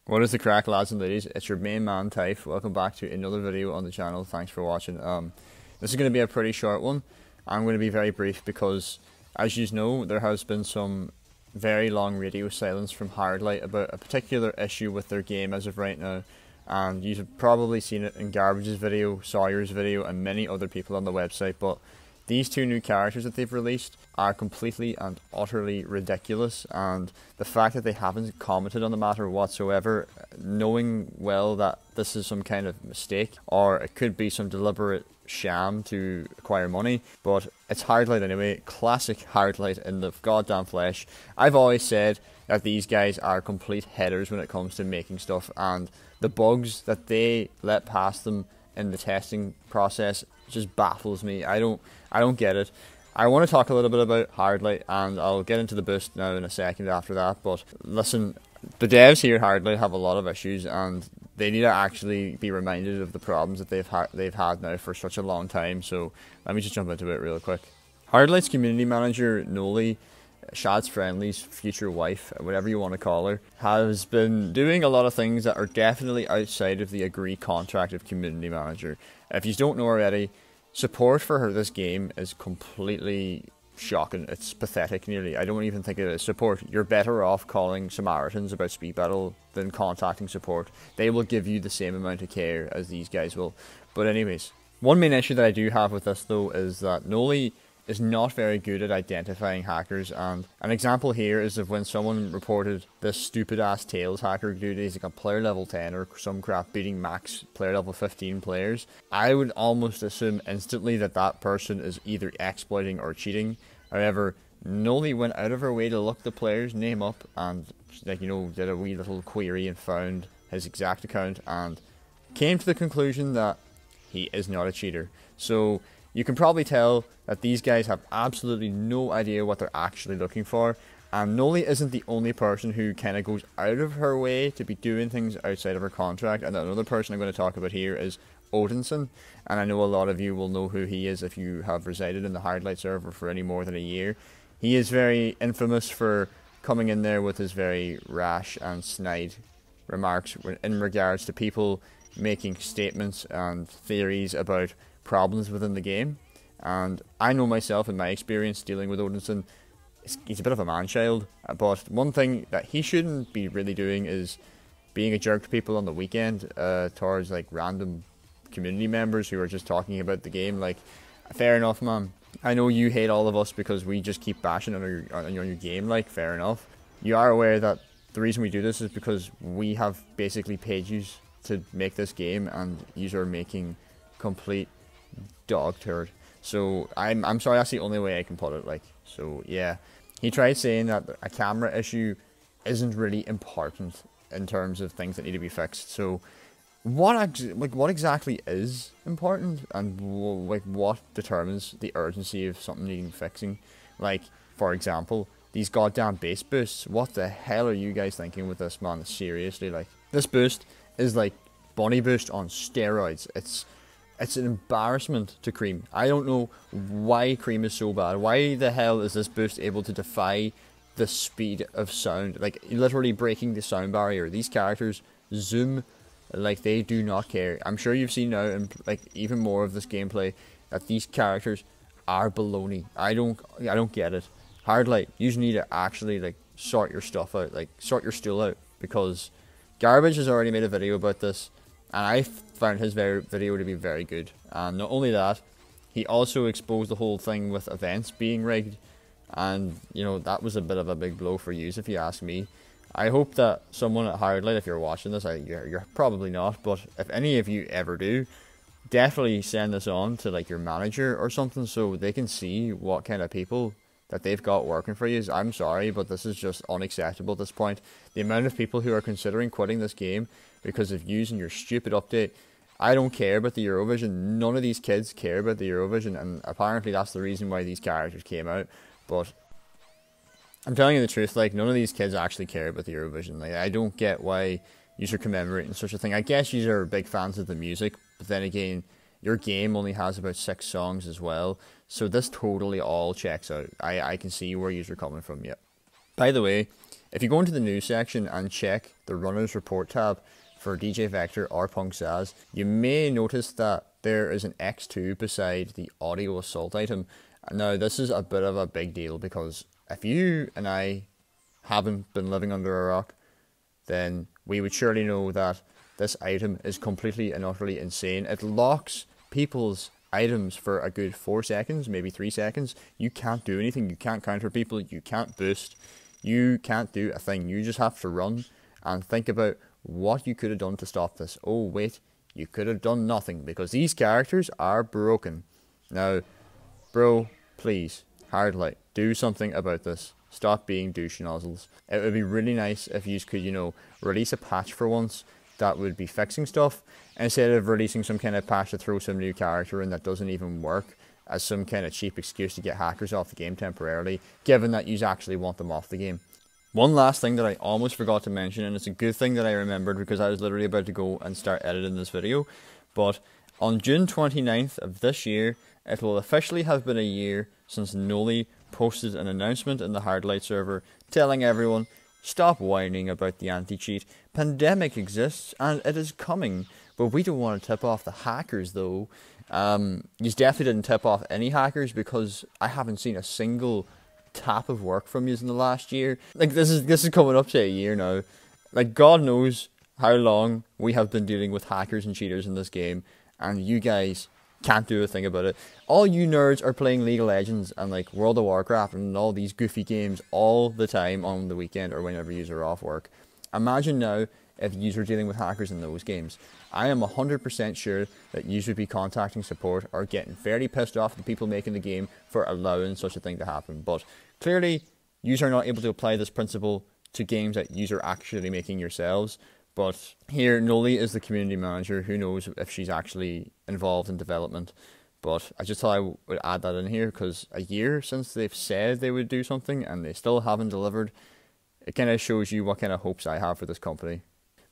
What is the crack, lads and ladies? It's your main man, Typh. Welcome back to another video on the channel. Thanks for watching. This is going to be a pretty short one. I'm going to be very brief because, as you know, there has been some very long radio silence from HARDlight about a particular issue with their game as of right now. And you've probably seen it in Garbage's video, Sawyer's video, and many other people on the website, but these two new characters that they've released are completely and utterly ridiculous, and the fact that they haven't commented on the matter whatsoever, knowing well that this is some kind of mistake, or it could be some deliberate sham to acquire money, but it's HARDlight anyway, classic HARDlight in the goddamn flesh. I've always said that these guys are complete headers when it comes to making stuff, and the bugs that they let past them in the testing process just baffles me. I don't get it. I want to talk a little bit about HARDlight, and I'll get into the boost now in a second after that, but listen, the devs here at HARDlight have a lot of issues, and they need to actually be reminded of the problems that they've had now for such a long time. So let me just jump into it real quick. HARDlight's community manager, Noli, Shad's Friendly's future wife, whatever you want to call her, has been doing a lot of things that are definitely outside of the agreed contract of community manager. If you don't know already, support for her this game is completely shocking. It's pathetic nearly. I don't even think it is support. You're better off calling Samaritans about speed battle than contacting support. They will give you the same amount of care as these guys will. But anyways, one main issue that I do have with this though is that Noli is not very good at identifying hackers, and an example here is of when someone reported this stupid ass Tails hacker dude. He's like a player level 10 or some crap, beating max player level 15 players. I would almost assume instantly that that person is either exploiting or cheating. However, Noli went out of her way to look the player's name up and, like, you know, did a wee little query and found his exact account and came to the conclusion that he is not a cheater. So you can probably tell that these guys have absolutely no idea what they're actually looking for, and Noli isn't the only person who kind of goes out of her way to be doing things outside of her contract. And another person I'm going to talk about here is Odinson, and I know a lot of you will know who he is if you have resided in the HARDlight server for any more than a year. He is very infamous for coming in there with his very rash and snide remarks in regards to people making statements and theories about problems within the game. And I know myself in my experience dealing with Odinson, he's a bit of a man-child, but one thing that he shouldn't be really doing is being a jerk to people on the weekend towards like random community members who are just talking about the game. Like, fair enough, man, I know you hate all of us because we just keep bashing on your game, like, fair enough. You are aware that the reason we do this is because we have basically paid you to make this game, and you are making complete dog turd. So I'm sorry, that's the only way I can put it. Like, so yeah, he tried saying that a camera issue isn't really important in terms of things that need to be fixed. So what exactly is important, and like what determines the urgency of something needing fixing? Like, for example, these goddamn base boosts. What the hell are you guys thinking with this, man? Seriously, like, this boost is like Bunny Boost on steroids. It's an embarrassment to Cream. I don't know why Cream is so bad. Why the hell is this boost able to defy the speed of sound? Like, literally breaking the sound barrier. These characters zoom like they do not care. I'm sure you've seen now, and like even more of this gameplay, that these characters are baloney. I don't get it. HARDlight, you need to actually like sort your stuff out, like sort your stool out, because Garbage has already made a video about this, and I found his video to be very good. And not only that, he also exposed the whole thing with events being rigged, and you know, that was a bit of a big blow for you, if you ask me. I hope that someone at HARDlight, if you're watching this, you're probably not, but if any of you ever do, definitely send this on to like your manager or something so they can see what kind of people that they've got working for you. I'm sorry, but this is just unacceptable at this point. The amount of people who are considering quitting this game because of using your stupid update. I don't care about the Eurovision. None of these kids care about the Eurovision, and apparently that's the reason why these characters came out. But I'm telling you the truth, like, none of these kids actually care about the Eurovision. Like, I don't get why you're commemorating such a thing. I guess you are big fans of the music, but then again, your game only has about 6 songs as well. So this totally all checks out. I can see where you're coming from, yeah. By the way, If you go into the news section and check the runners report tab for DJ Vector or Punk Zazz, you may notice that there is an X2 beside the audio assault item. Now, this is a bit of a big deal because if you and I haven't been living under a rock, then we would surely know that this item is completely and utterly insane. It locks people's items for a good 4 seconds, maybe 3 seconds. You can't do anything. You can't counter people. You can't boost. You can't do a thing. You just have to run and think about what you could have done to stop this. Oh, wait, you could have done nothing because these characters are broken. Now, bro, please, HARDlight, do something about this. Stop being douche nozzles. It would be really nice if you could, release a patch for once that would be fixing stuff, instead of releasing some kind of patch to throw some new character in that doesn't even work as some kind of cheap excuse to get hackers off the game temporarily, given that you actually want them off the game. One last thing that I almost forgot to mention, and it's a good thing that I remembered because I was literally about to go and start editing this video, but on June 29th of this year, it will officially have been a year since Noli posted an announcement in the HARDlight server telling everyone, stop whining about the anti-cheat. Pandemic exists and it is coming, but we don't want to tip off the hackers though. You definitely didn't tip off any hackers because I haven't seen a single tap of work from you in the last year. Like this is coming up to a year now. Like God knows how long we have been dealing with hackers and cheaters in this game, and you guys can't do a thing about it. All you nerds are playing League of Legends and like World of Warcraft and all these goofy games all the time on the weekend or whenever you are off work. Imagine now if you are dealing with hackers in those games. I am 100% sure that you would be contacting support or getting fairly pissed off at the people making the game for allowing such a thing to happen. But clearly, you are not able to apply this principle to games that you are actually making yourselves. But here, Noli is the community manager. Who knows if she's actually involved in development. But I just thought I would add that in here because a year since they've said they would do something and they still haven't delivered, it kind of shows you what kind of hopes I have for this company.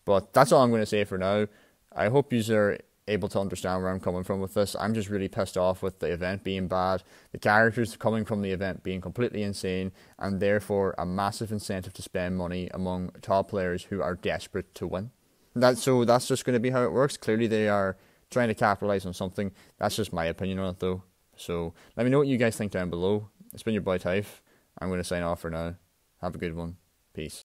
But that's all I'm going to say for now. I hope you are able to understand where I'm coming from with this. I'm just really pissed off with the event being bad, the characters coming from the event being completely insane, and therefore a massive incentive to spend money among top players who are desperate to win. That's just going to be how it works. Clearly they are trying to capitalize on something. That's just my opinion on it though. So let me know what you guys think down below. It's been your boy Typh. I'm going to sign off for now. Have a good one. Peace.